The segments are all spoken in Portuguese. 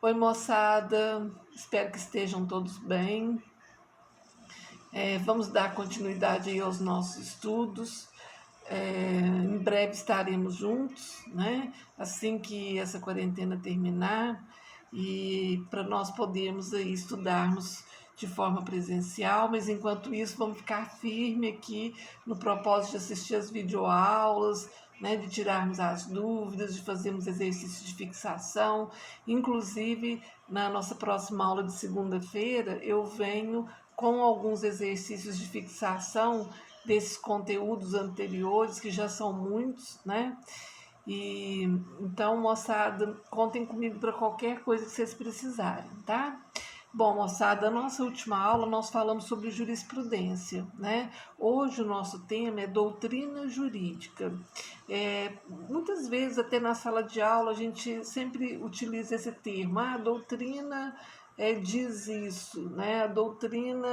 Oi, moçada, espero que estejam todos bem. Vamos dar continuidade aí aos nossos estudos. Em breve estaremos juntos, né? Assim que essa quarentena terminar e para nós podermos aí estudarmos de forma presencial, mas enquanto isso vamos ficar firme aqui no propósito de assistir as videoaulas, né, de tirarmos as dúvidas, de fazermos exercícios de fixação. Inclusive, na nossa próxima aula de segunda-feira, eu venho com alguns exercícios de fixação desses conteúdos anteriores, que já são muitos, né? E então, moçada, contem comigo para qualquer coisa que vocês precisarem, tá? Bom, moçada, na nossa última aula nós falamos sobre jurisprudência, né? Hoje o nosso tema é doutrina jurídica. Muitas vezes, até na sala de aula, a gente sempre utiliza esse termo, doutrina diz isso, né? A doutrina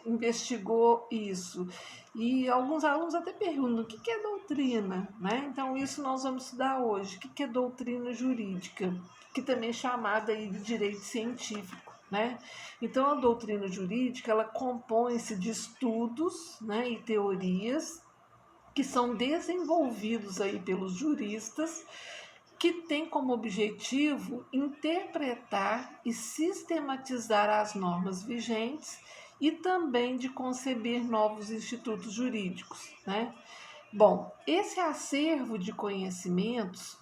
investigou isso. E alguns alunos até perguntam o que é doutrina, né? Então, isso nós vamos estudar hoje. O que é doutrina jurídica? Que também é chamada aí de direito científico, né? Então, a doutrina jurídica, ela compõe-se de estudos, né, e teorias que são desenvolvidos aí pelos juristas, que tem como objetivo interpretar e sistematizar as normas vigentes e também de conceber novos institutos jurídicos, né? Bom, esse acervo de conhecimentos,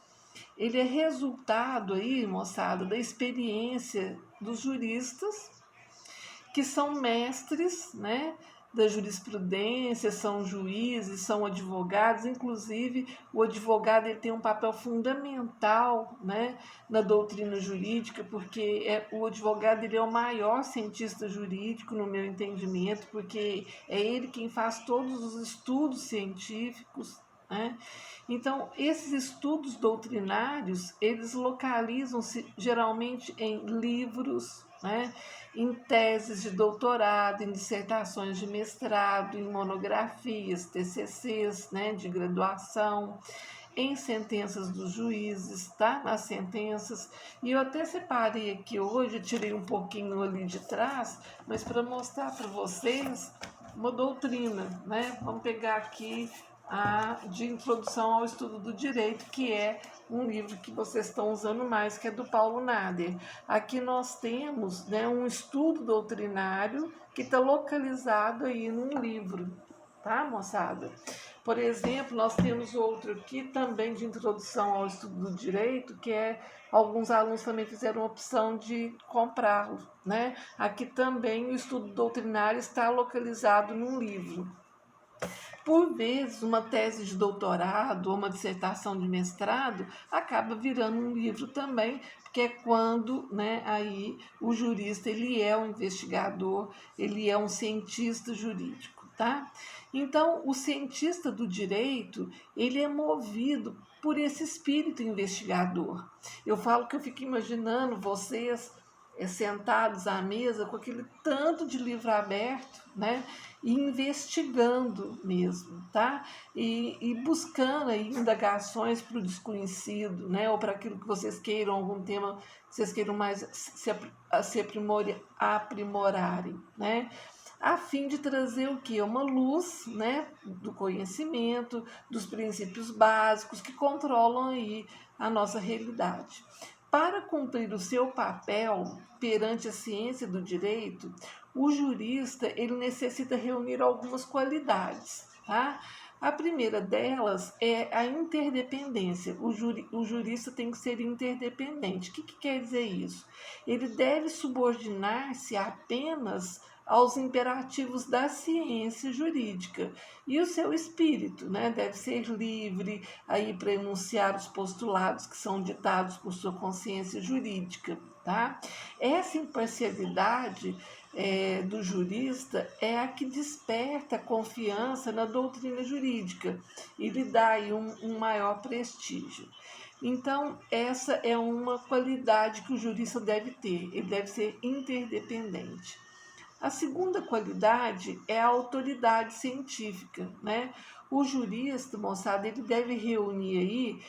ele é resultado aí, moçada, da experiência dos juristas, que são mestres, né, da jurisprudência, são juízes, são advogados. Inclusive o advogado ele tem um papel fundamental, né, na doutrina jurídica, porque o advogado ele é o maior cientista jurídico, no meu entendimento, porque é ele quem faz todos os estudos científicos, né? Então, esses estudos doutrinários, eles localizam-se geralmente em livros, né, em teses de doutorado, em dissertações de mestrado, em monografias, TCCs, né, de graduação, em sentenças dos juízes, tá? Nas sentenças. E eu até separei aqui hoje, tirei um pouquinho ali de trás, mas para mostrar para vocês uma doutrina, né? Vamos pegar aqui a de Introdução ao Estudo do Direito, que é um livro que vocês estão usando mais, que é do Paulo Nader. Aqui nós temos, né, um estudo doutrinário que está localizado aí num livro, tá, moçada? Por exemplo, nós temos outro aqui também de Introdução ao Estudo do Direito, que alguns alunos também fizeram a opção de comprá-lo, né? Aqui também o estudo doutrinário está localizado num livro. Por vezes, uma tese de doutorado ou uma dissertação de mestrado acaba virando um livro também, porque é quando, né, aí o jurista ele é um investigador, ele é um cientista jurídico, tá? Então, o cientista do direito, ele é movido por esse espírito investigador. Eu falo que eu fico imaginando vocês sentados à mesa com aquele tanto de livro aberto, né? E investigando mesmo, tá? E buscando aí indagações para o desconhecido, né? Ou para aquilo que vocês queiram, algum tema que vocês queiram mais se aprimorarem, né? A fim de trazer o que? Uma luz, né, do conhecimento, dos princípios básicos que controlam aí a nossa realidade. Para cumprir o seu papel perante a ciência do direito, o jurista ele necessita reunir algumas qualidades, tá? A primeira delas é a interdependência. O jurista tem que ser interdependente. O que quer dizer isso? Ele deve subordinar-se apenas aos imperativos da ciência jurídica. E o seu espírito, né, deve ser livre aí para enunciar os postulados que são ditados por sua consciência jurídica, tá? Essa imparcialidade do jurista é a que desperta confiança na doutrina jurídica e lhe dá aí um maior prestígio. Então, essa é uma qualidade que o jurista deve ter, ele deve ser interdependente. A segunda qualidade é a autoridade científica, né? O jurista, moçada, ele deve reunir aí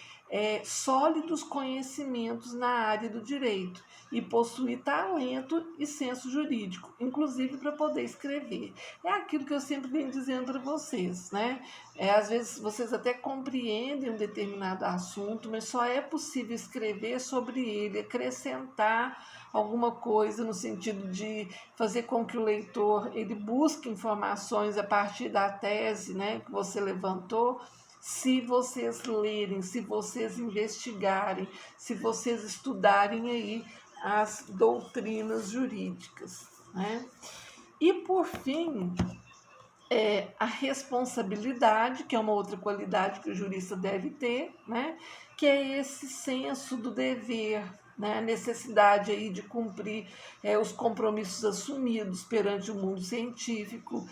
sólidos conhecimentos na área do direito e possuir talento e senso jurídico, inclusive para poder escrever. É aquilo que eu sempre venho dizendo para vocês, né? Às vezes vocês até compreendem um determinado assunto, mas só é possível escrever sobre ele, acrescentar alguma coisa no sentido de fazer com que o leitor ele busque informações a partir da tese, né, que você levantou. Se vocês lerem, se vocês investigarem, se vocês estudarem aí as doutrinas jurídicas, né? E por fim, a responsabilidade, que é uma outra qualidade que o jurista deve ter, né? Que é esse senso do dever, né? A necessidade aí de cumprir os compromissos assumidos perante o mundo científico.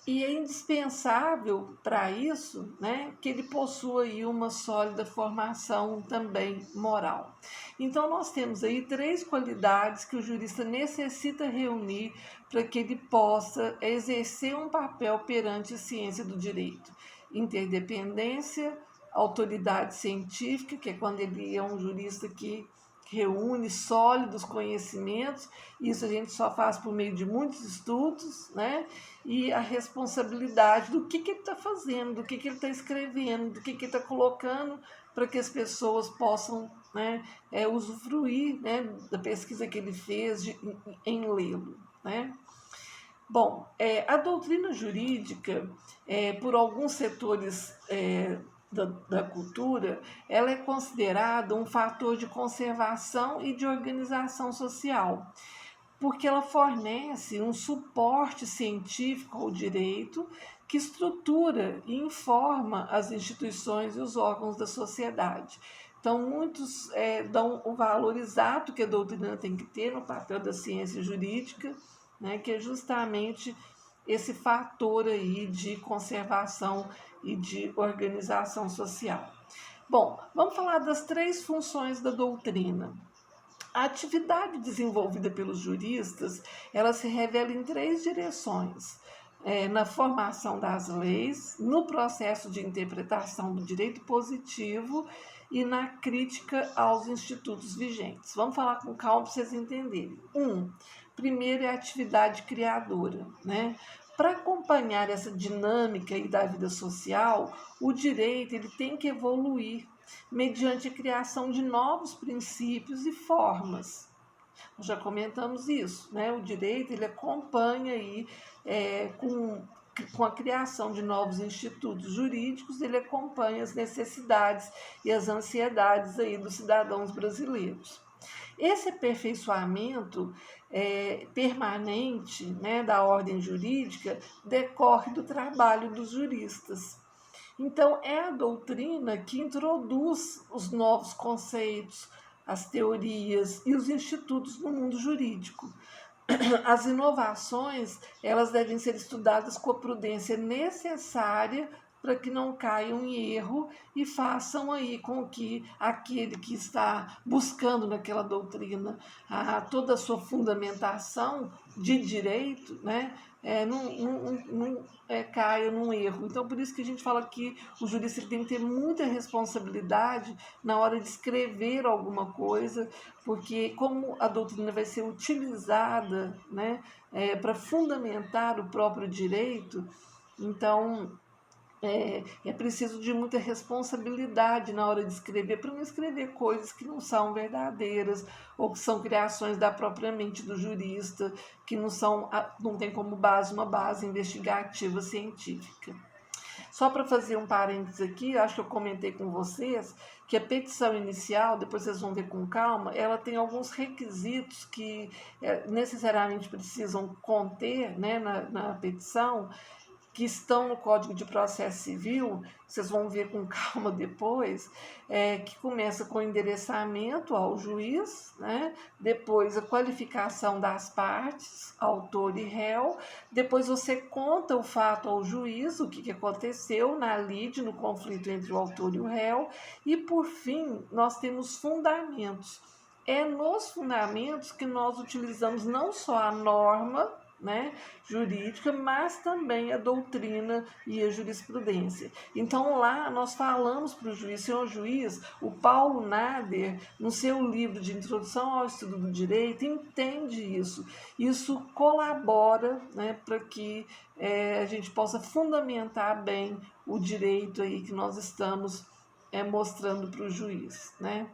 E é indispensável para isso, né, que ele possua aí uma sólida formação também moral. Então, nós temos aí 3 qualidades que o jurista necessita reunir para que ele possa exercer um papel perante a ciência do direito: interdependência, autoridade científica, que é quando ele é um jurista que reúne sólidos conhecimentos, isso a gente só faz por meio de muitos estudos, né? E a responsabilidade do que ele está fazendo, do que ele está escrevendo, do que ele está colocando para que as pessoas possam, né, usufruir, né, da pesquisa que ele fez em lê-lo, né? Bom, a doutrina jurídica, por alguns setores da cultura, ela é considerada um fator de conservação e de organização social, porque ela fornece um suporte científico ao direito que estrutura e informa as instituições e os órgãos da sociedade. Então, muitos dão o valor exato que a doutrina tem que ter no papel da ciência jurídica, né, que é justamente esse fator aí de conservação e de organização social. Bom, vamos falar das 3 funções da doutrina. A atividade desenvolvida pelos juristas, ela se revela em 3 direções: na formação das leis, no processo de interpretação do direito positivo e na crítica aos institutos vigentes. Vamos falar com calma para vocês entenderem. Primeiro é a atividade criadora, né? Para acompanhar essa dinâmica aí da vida social, o direito ele tem que evoluir mediante a criação de novos princípios e formas. Nós já comentamos isso, né? O direito ele acompanha aí com a criação de novos institutos jurídicos, ele acompanha as necessidades e as ansiedades aí dos cidadãos brasileiros. Esse aperfeiçoamento permanente, né, da ordem jurídica decorre do trabalho dos juristas. Então, é a doutrina que introduz os novos conceitos, as teorias e os institutos no mundo jurídico. As inovações, elas devem ser estudadas com a prudência necessária para que não caiam em erro e façam aí com que aquele que está buscando naquela doutrina toda a sua fundamentação de direito, né, não caia num erro. Então, por isso que a gente fala que o jurista tem que ter muita responsabilidade na hora de escrever alguma coisa, porque como a doutrina vai ser utilizada, né, para fundamentar o próprio direito, então é preciso de muita responsabilidade na hora de escrever, para não escrever coisas que não são verdadeiras ou que são criações da própria mente do jurista, que não tem como base uma base investigativa científica. Só para fazer um parênteses aqui, acho que eu comentei com vocês que a petição inicial, depois vocês vão ver com calma, ela tem alguns requisitos que necessariamente precisam conter, né, na petição, que estão no Código de Processo Civil, vocês vão ver com calma depois, que começa com o endereçamento ao juiz, né? Depois a qualificação das partes, autor e réu, depois você conta o fato ao juiz, o que aconteceu na lide, no conflito entre o autor e o réu, e por fim nós temos fundamentos. É nos fundamentos que nós utilizamos não só a norma, né, jurídica, mas também a doutrina e a jurisprudência. Então lá nós falamos para o juiz, senhor juiz, o Paulo Nader, no seu livro de Introdução ao Estudo do Direito, entende isso. Isso colabora, né, para que a gente possa fundamentar bem o direito aí que nós estamos mostrando para o juiz, né?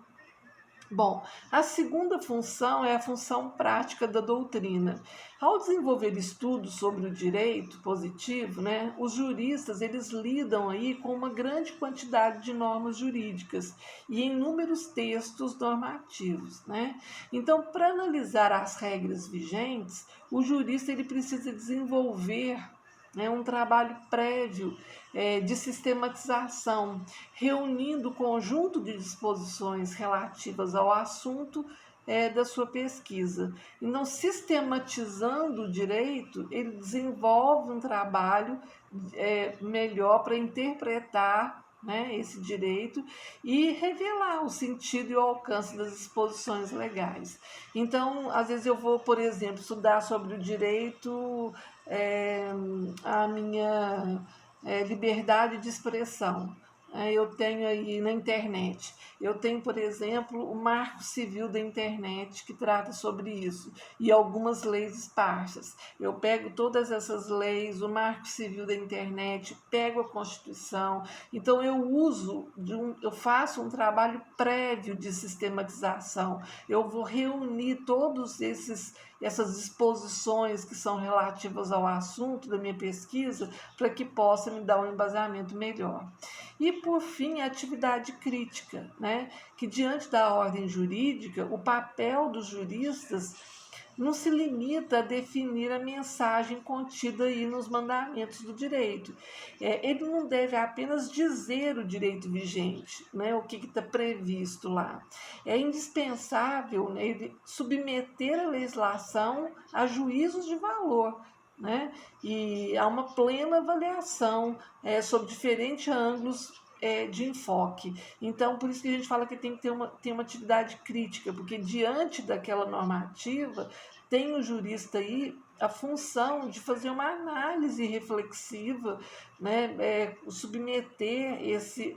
Bom, a segunda função é a função prática da doutrina. Ao desenvolver estudos sobre o direito positivo, né, os juristas eles lidam aí com uma grande quantidade de normas jurídicas e inúmeros textos normativos, né? Então, para analisar as regras vigentes, o jurista ele precisa desenvolver, né, um trabalho prévio de sistematização, reunindo o conjunto de disposições relativas ao assunto da sua pesquisa. Então, sistematizando o direito, ele desenvolve um trabalho melhor para interpretar, né, esse direito e revelar o sentido e o alcance das disposições legais. Então, às vezes eu vou, por exemplo, estudar sobre o direito à minha liberdade de expressão. Eu tenho aí na internet. Eu tenho, por exemplo, o Marco Civil da Internet, que trata sobre isso, e algumas leis esparsas. Eu pego todas essas leis, o Marco Civil da Internet, pego a Constituição. Então, eu faço um trabalho prévio de sistematização. Eu vou reunir todos essas disposições que são relativas ao assunto da minha pesquisa para que possa me dar um embasamento melhor. E, por fim, a atividade crítica, né? Que diante da ordem jurídica, o papel dos juristas não se limita a definir a mensagem contida aí nos mandamentos do direito. Ele não deve apenas dizer o direito vigente, né, o que está previsto lá. É indispensável, né, ele submeter a legislação a juízos de valor, né, e a uma plena avaliação sobre diferentes ângulos de enfoque. Então, por isso que a gente fala que tem que ter uma atividade crítica, porque diante daquela normativa, tem o jurista aí a função de fazer uma análise reflexiva, né, submeter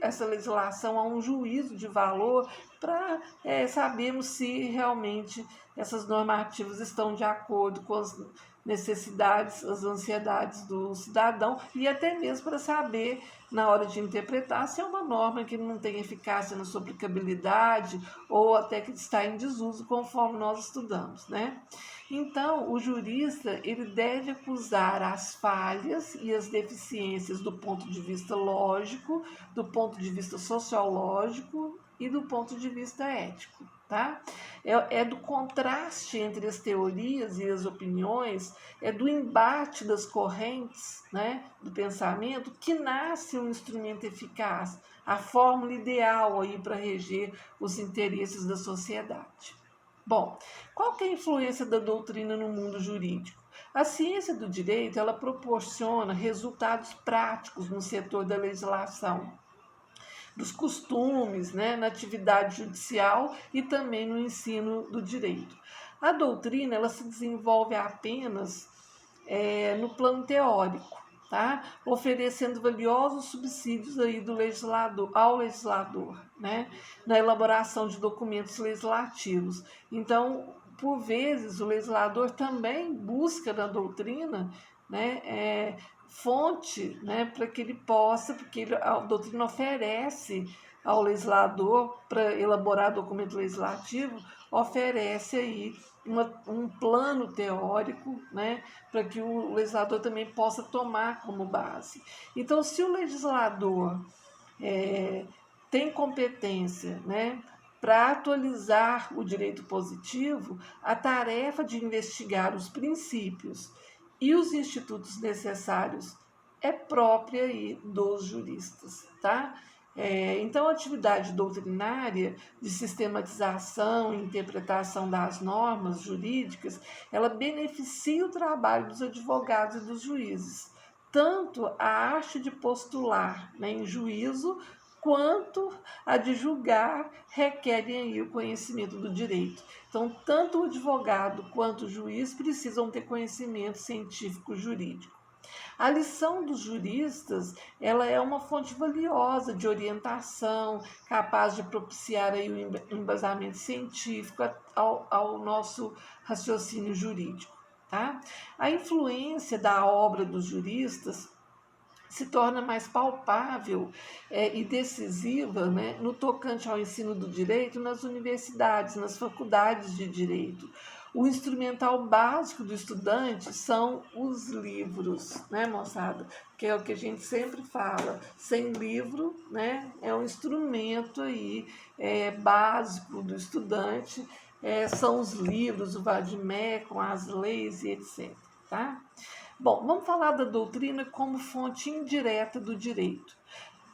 essa legislação a um juízo de valor para sabermos se realmente essas normativas estão de acordo com as necessidades, as ansiedades do cidadão e até mesmo para saber, na hora de interpretar, se é uma norma que não tem eficácia na sua aplicabilidade ou até que está em desuso, conforme nós estudamos, né? Então, o jurista ele deve acusar as falhas e as deficiências do ponto de vista lógico, do ponto de vista sociológico e do ponto de vista ético. Tá? É do contraste entre as teorias e as opiniões, é do embate das correntes, né, do pensamento, que nasce um instrumento eficaz, a fórmula ideal aí para reger os interesses da sociedade. Bom, qual que é a influência da doutrina no mundo jurídico? A ciência do direito ela proporciona resultados práticos no setor da legislação, dos costumes, né, na atividade judicial e também no ensino do direito. A doutrina ela se desenvolve apenas no plano teórico, tá? Oferecendo valiosos subsídios aí ao legislador, né? Na elaboração de documentos legislativos. Então, por vezes, o legislador também busca na doutrina, né, fonte, né, para que ele possa, porque a doutrina oferece ao legislador, para elaborar documento legislativo, oferece aí um plano teórico, né, para que o legislador também possa tomar como base. Então, se o legislador tem competência, né, para atualizar o direito positivo, a tarefa de investigar os princípios e os institutos necessários é própria aí dos juristas, tá? Então, a atividade doutrinária de sistematização e interpretação das normas jurídicas, ela beneficia o trabalho dos advogados e dos juízes, tanto a arte de postular, né, em juízo, quanto a de julgar requerem aí o conhecimento do direito. Então, tanto o advogado quanto o juiz precisam ter conhecimento científico jurídico. A lição dos juristas, ela é uma fonte valiosa de orientação, capaz de propiciar aí o embasamento científico ao nosso raciocínio jurídico. Tá? A influência da obra dos juristas se torna mais palpável e decisiva, né, no tocante ao ensino do direito nas universidades, nas faculdades de direito. O instrumental básico do estudante são os livros, né, moçada? Que é o que a gente sempre fala. Sem livro, né, é um instrumento aí, básico do estudante, são os livros, o vademecum, as leis e etc. Tá? Bom, vamos falar da doutrina como fonte indireta do direito.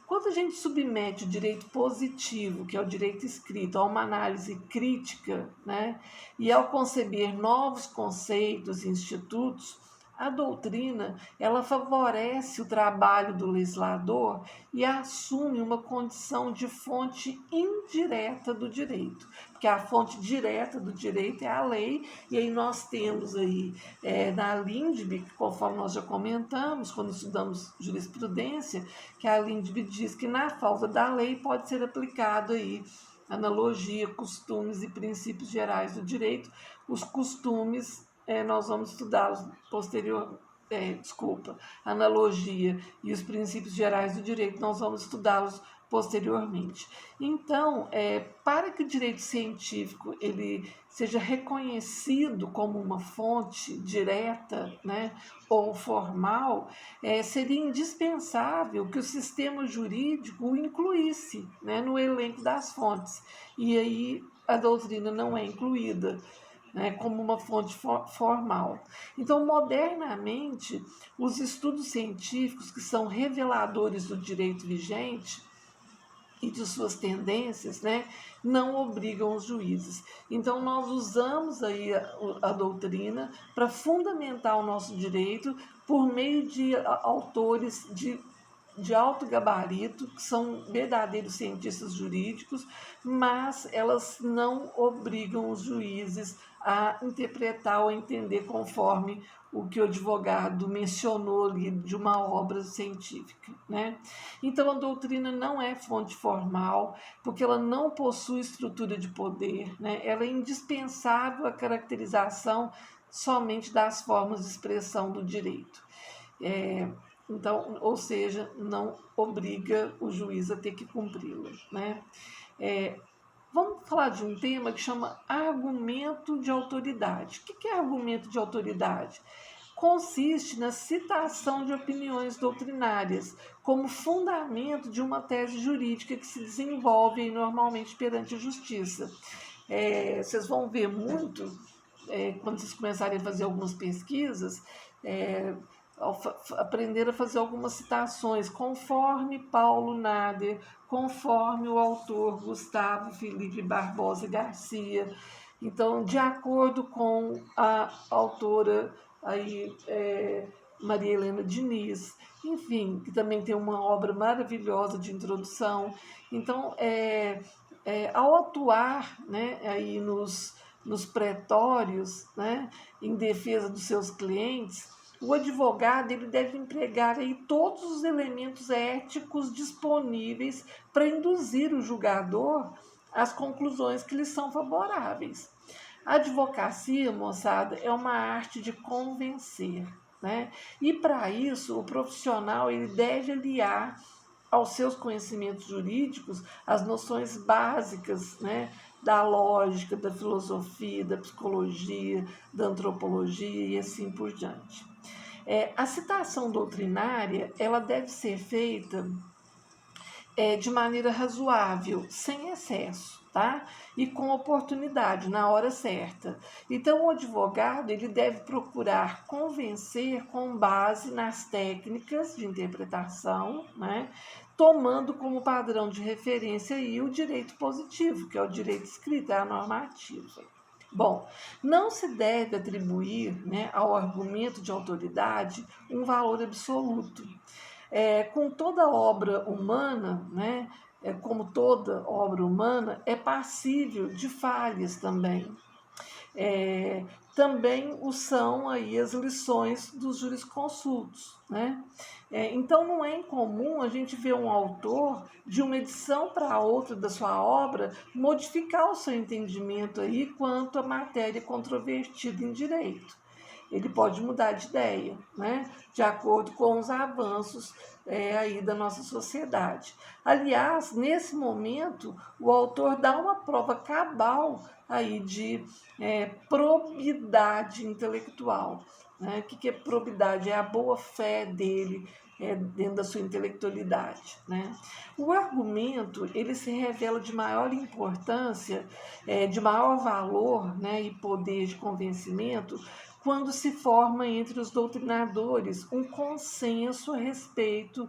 Quando a gente submete o direito positivo, que é o direito escrito, a uma análise crítica, né, e ao conceber novos conceitos e institutos, a doutrina, ela favorece o trabalho do legislador e assume uma condição de fonte indireta do direito, porque a fonte direta do direito é a lei, e aí nós temos aí na Lindbe, conforme nós já comentamos, quando estudamos jurisprudência, que a Lindbe diz que na falta da lei pode ser aplicado aí analogia, costumes e princípios gerais do direito. Os costumes nós vamos estudá-los analogia e os princípios gerais do direito, nós vamos estudá-los posteriormente. Então, para que o direito científico ele seja reconhecido como uma fonte direta, né, ou formal, seria indispensável que o sistema jurídico o incluísse, né, no elenco das fontes. E aí a doutrina não é incluída, né, como uma fonte formal. Então, modernamente, os estudos científicos que são reveladores do direito vigente e de suas tendências, né, não obrigam os juízes. Então, nós usamos aí a doutrina para fundamentar o nosso direito por meio de autores de alto gabarito, que são verdadeiros cientistas jurídicos, mas elas não obrigam os juízes a interpretar ou entender conforme o que o advogado mencionou ali de uma obra científica, né? Então, a doutrina não é fonte formal, porque ela não possui estrutura de poder, né? Ela é indispensável à caracterização somente das formas de expressão do direito. Então, ou seja, não obriga o juiz a ter que cumpri-la, né? Vamos falar de um tema que chama argumento de autoridade. O que é argumento de autoridade? Consiste na citação de opiniões doutrinárias como fundamento de uma tese jurídica que se desenvolve normalmente perante a justiça. Vocês vão ver muito, quando vocês começarem a fazer algumas pesquisas, aprender a fazer algumas citações, conforme Paulo Nader, conforme o autor Gustavo Felipe Barbosa Garcia. Então, de acordo com a autora aí, Maria Helena Diniz, enfim, que também tem uma obra maravilhosa de introdução. Então, ao atuar, né, aí nos pretórios, né, em defesa dos seus clientes, o advogado ele deve empregar aí todos os elementos éticos disponíveis para induzir o julgador às conclusões que lhe são favoráveis. A advocacia, moçada, é uma arte de convencer, né? E para isso o profissional ele deve aliar aos seus conhecimentos jurídicos as noções básicas, né, da lógica, da filosofia, da psicologia, da antropologia e assim por diante. A citação doutrinária ela deve ser feita de maneira razoável, sem excesso, tá? E com oportunidade, na hora certa. Então, o advogado ele deve procurar convencer com base nas técnicas de interpretação, né? Tomando como padrão de referência aí o direito positivo, que é o direito escrito, é a normativa. Bom, não se deve atribuir, né, ao argumento de autoridade um valor absoluto. Com toda obra humana, né, como toda obra humana, é passível de falhas também. É, também o são aí as lições dos jurisconsultos, né? Então não é incomum a gente ver um autor de uma edição para outra da sua obra modificar o seu entendimento aí quanto à matéria controvertida em direito. Ele pode mudar de ideia, né? De acordo com os avanços aí da nossa sociedade. Aliás, nesse momento, o autor dá uma prova cabal aí de probidade intelectual. Né? O que é probidade? É a boa-fé dele dentro da sua intelectualidade. Né? O argumento ele se revela de maior importância, de maior valor, né, e poder de convencimento quando se forma entre os doutrinadores um consenso a respeito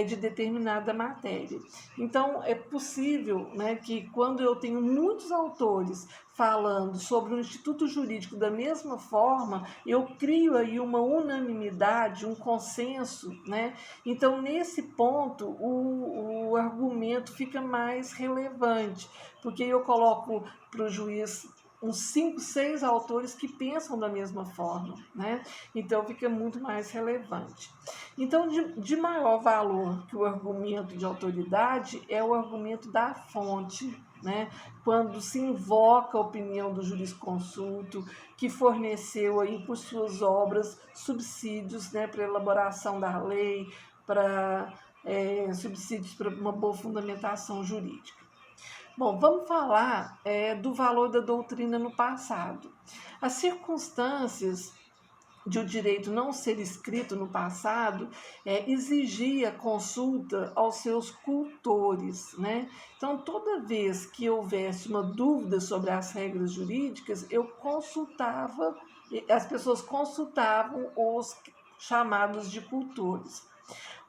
de determinada matéria. Então, é possível, né, que quando eu tenho muitos autores falando sobre o instituto jurídico da mesma forma, eu crio aí uma unanimidade, um consenso, né? Então, nesse ponto, o argumento fica mais relevante, porque eu coloco para o juiz uns 5, 6 autores que pensam da mesma forma, né? Então fica muito mais relevante. Então, de maior valor que o argumento de autoridade é o argumento da fonte, né? Quando se invoca a opinião do jurisconsulto, que forneceu aí por suas obras subsídios, né, para elaboração da lei, para subsídios para uma boa fundamentação jurídica. Bom, vamos falar do valor da doutrina no passado. As circunstâncias de o direito não ser escrito no passado exigia consulta aos seus cultores, né? Então, toda vez que houvesse uma dúvida sobre as regras jurídicas, eu consultava, as pessoas consultavam os chamados de cultores.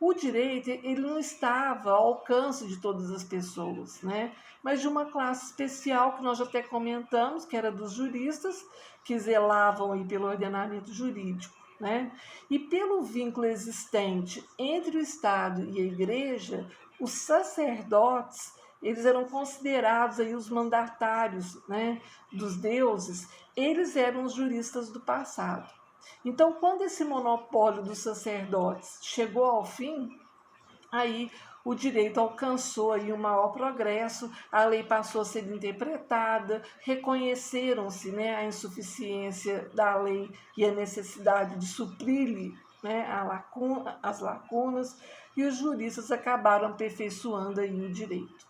O direito ele não estava ao alcance de todas as pessoas, né? Mas de uma classe especial que nós já até comentamos, que era dos juristas, que zelavam aí pelo ordenamento jurídico, né? E pelo vínculo existente entre o Estado e a Igreja, os sacerdotes eles eram considerados aí os mandatários, né, dos deuses, eles eram os juristas do passado. Então, quando esse monopólio dos sacerdotes chegou ao fim, aí o direito alcançou aí um maior progresso, a lei passou a ser interpretada, reconheceram-se, né, a insuficiência da lei e a necessidade de suprir-lhe, né, as lacunas, e os juristas acabaram aperfeiçoando aí o direito.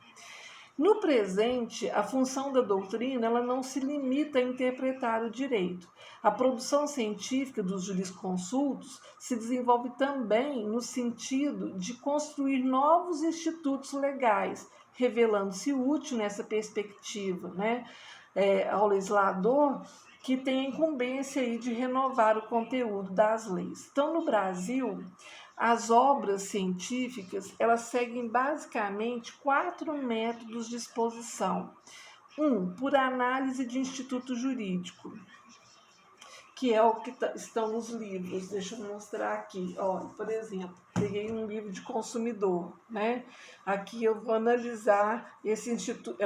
No presente, a função da doutrina ela não se limita a interpretar o direito. A produção científica dos jurisconsultos se desenvolve também no sentido de construir novos institutos legais, revelando-se útil nessa perspectiva, né, ao legislador que tem a incumbência aí de renovar o conteúdo das leis. Então, no Brasil, as obras científicas, elas seguem basicamente 4 métodos de exposição. Por análise de instituto jurídico, que é o que estão nos livros. Deixa eu mostrar aqui. Olha, por exemplo, peguei um livro de consumidor, né? Aqui eu vou analisar esse instituto.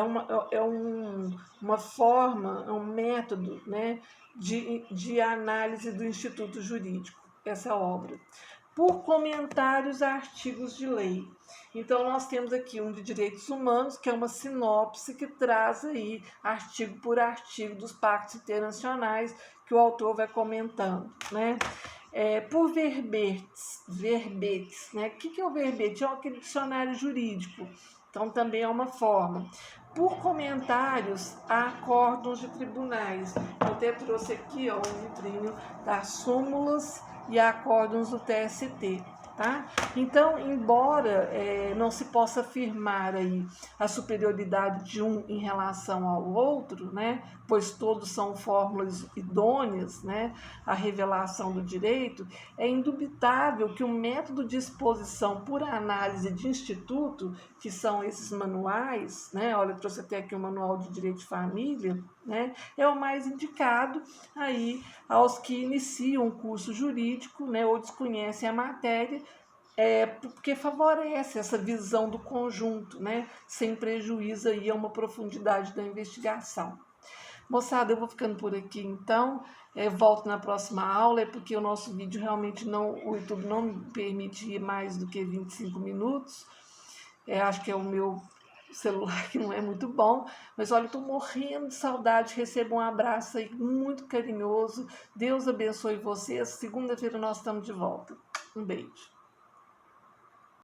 Uma forma, um método, né, de análise do instituto jurídico, essa obra. Por comentários a artigos de lei. Então, nós temos aqui um de direitos humanos, que é uma sinopse que traz aí, artigo por artigo, dos pactos internacionais que o autor vai comentando, né? Por verbetes, né? O que é o verbete? É aquele dicionário jurídico, então também é uma forma. Por comentários a acórdãos de tribunais. Eu até trouxe aqui um livrinho das súmulas e acórdãos do TST. Tá? Então, embora não se possa afirmar aí a superioridade de um em relação ao outro, né, pois todos são fórmulas idôneas, né, à revelação do direito, é indubitável que o método de exposição por análise de instituto, que são esses manuais, né, olha, eu trouxe até aqui o Manual de Direito de Família, né, é o mais indicado aí aos que iniciam um curso jurídico, né, ou desconhecem a matéria, porque favorece essa visão do conjunto, né? Sem prejuízo aí a uma profundidade da investigação. Moçada, eu vou ficando por aqui então, volto na próxima aula, porque o nosso vídeo realmente não, o YouTube não me permite mais do que 25 minutos, acho que é o meu celular que não é muito bom, mas olha, estou morrendo de saudade, receba um abraço aí muito carinhoso, Deus abençoe vocês, segunda-feira nós estamos de volta, um beijo.